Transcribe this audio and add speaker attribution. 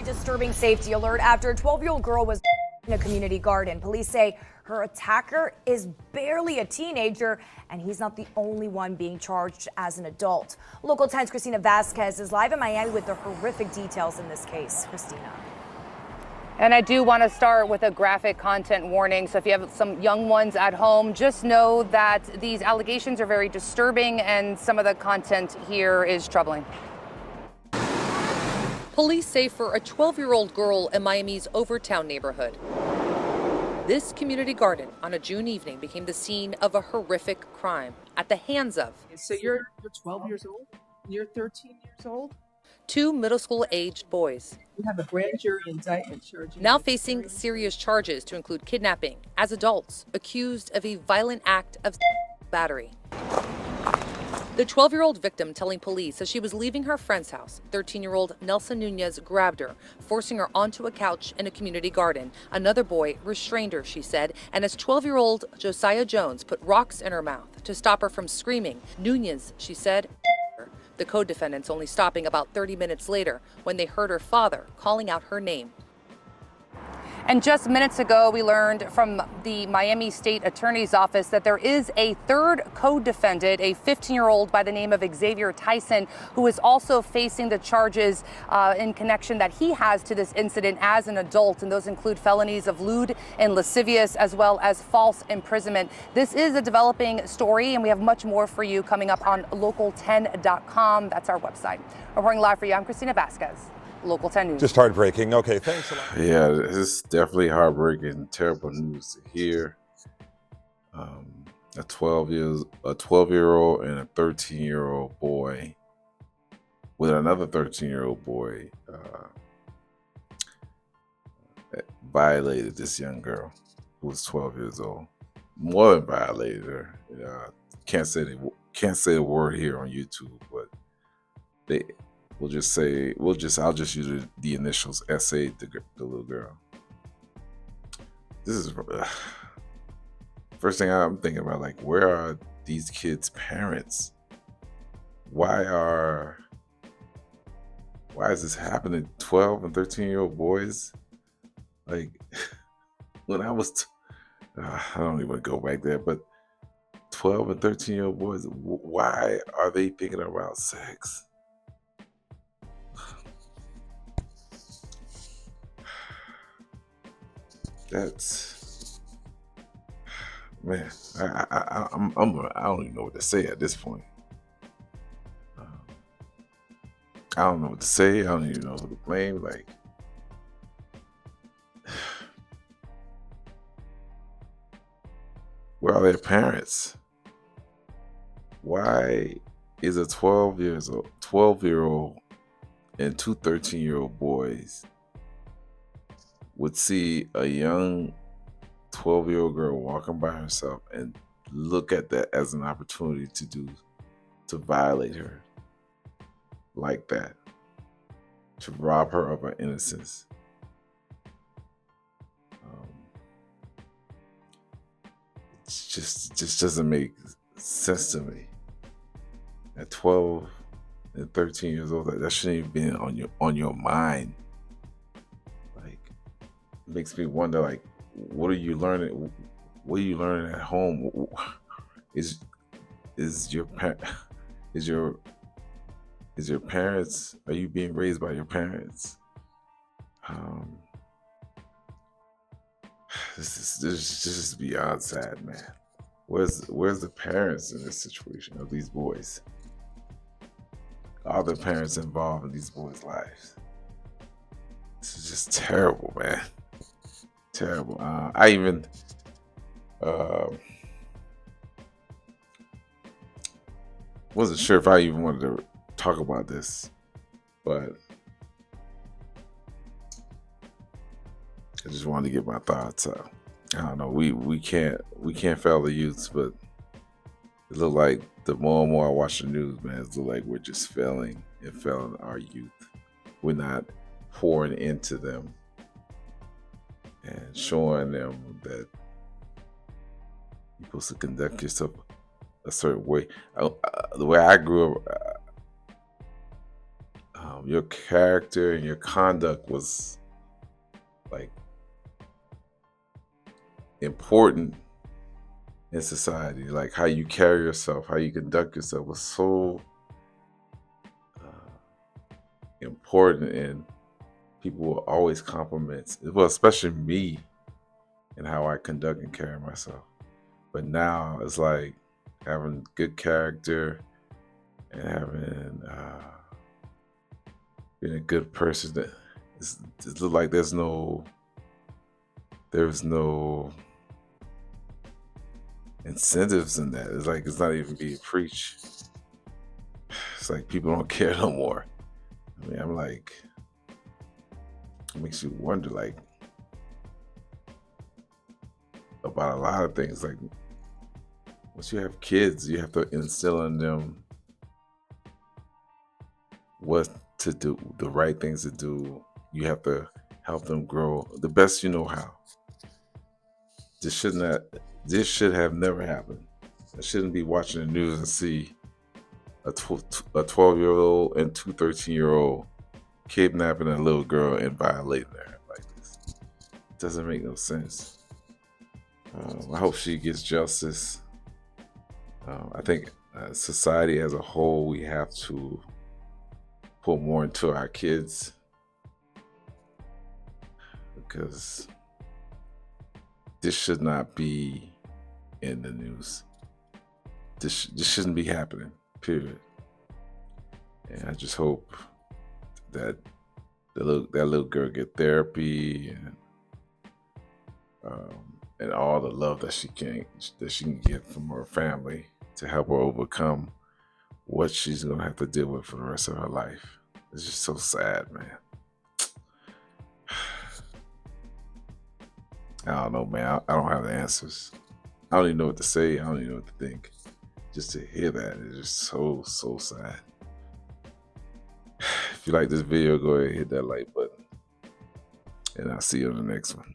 Speaker 1: Disturbing safety alert after a 12-year-old girl was in a community garden. Police say her attacker is barely a teenager, and he's not the only one being charged as an adult. Local 10's Christina Vasquez is live in Miami with the horrific details in this case. Christina.
Speaker 2: And I do want to start with a graphic content warning. So if you have some young ones at home, just know that these allegations are very disturbing and some of the content here is troubling.
Speaker 3: Police say for a 12-year-old girl in Miami's Overtown neighborhood, this community garden on a June evening became the scene of a horrific crime at the hands of.
Speaker 4: So you're 12 years old? You're 13 years old?
Speaker 3: Two middle school-aged boys.
Speaker 4: You have a grand jury indictment charging.
Speaker 3: Now facing serious charges to include kidnapping as adults, accused of a violent act of battery. The 12-year-old victim telling police as she was leaving her friend's house, 13-year-old Nelson Nunez grabbed her, forcing her onto a couch in a community garden. Another boy restrained her, she said, and as 12-year-old Josiah Jones put rocks in her mouth to stop her from screaming. Nunez, she said, the co-defendants only stopping about 30 minutes later when they heard her father calling out her name.
Speaker 2: And just minutes ago, we learned from the Miami State Attorney's Office that there is a third co-defendant, a 15-year-old by the name of Xavier Tyson, who is also facing the charges in connection that he has to this incident as an adult. And those include felonies of lewd and lascivious, as well as false imprisonment. This is a developing story, and we have much more for you coming up on local10.com. That's our website. Reporting live for you, I'm Christina Vasquez. Local 10 News.
Speaker 5: Just heartbreaking. Okay, thanks a lot.
Speaker 6: Yeah, this is definitely heartbreaking, terrible news to hear. A 12-year-old and a 13-year-old boy with another 13-year-old boy violated this young girl who was 12 years old. More than violated her. Can't say the word here on YouTube, but I'll just use the initials SA, the little girl. This is first thing I'm thinking about, like, where are these kids' parents? Why is this happening to 12 and 13-year-old boys? Like, when I was, I don't even go back there, but 12 and 13-year-old boys, why are they thinking about sex? That's, man. I don't even know what to say at this point. I don't know what to say. I don't even know who to blame. Like, where are their parents? Why is a 12-year-old and two 13-year-old boys would see a young 12-year-old girl walking by herself and look at that as an opportunity to violate her like that, to rob her of her innocence? It just doesn't make sense to me. At 12 and 13 years old, that shouldn't even be on your mind. Makes me wonder, like, what are you learning? What are you learning at home? Is your parents? Are you being raised by your parents? This is just beyond sad, man. Where's the parents in this situation of these boys? Are the parents involved in these boys' lives? This is just terrible, man. Terrible. I even wasn't sure if I even wanted to talk about this, but I just wanted to get my thoughts out. I don't know. We can't fail the youths, but it looks like the more and more I watch the news, man, it looks like we're just failing our youth. We're not pouring into them and showing them that you're supposed to conduct yourself a certain way. The way I grew up, your character and your conduct was like important in society. Like how you carry yourself, how you conduct yourself was so important, and people will always compliment, well, especially me, and how I conduct and carry myself. But now it's like having good character and having being a good person. That it look like there's no incentives in that. It's like it's not even being preached. It's like people don't care no more. I mean, I'm like, it makes you wonder, like, about a lot of things. Like, once you have kids, you have to instill in them what to do, the right things to do. You have to help them grow the best you know how. This should have never happened. I shouldn't be watching the news and see a 12-year-old and two 13-year-old kidnapping a little girl and violating her like this. It doesn't make no sense. I hope she gets justice. I think society as a whole, we have to put more into our kids, because this should not be in the news. This shouldn't be happening, period. And I just hope that that little girl get therapy and all the love that she can get from her family to help her overcome what she's gonna have to deal with for the rest of her life. It's just so sad, man. I don't know, man. I don't have the answers. I don't even know what to say. I don't even know what to think. Just to hear that is just so sad. If you like this video, go ahead and hit that like button. And I'll see you on the next one.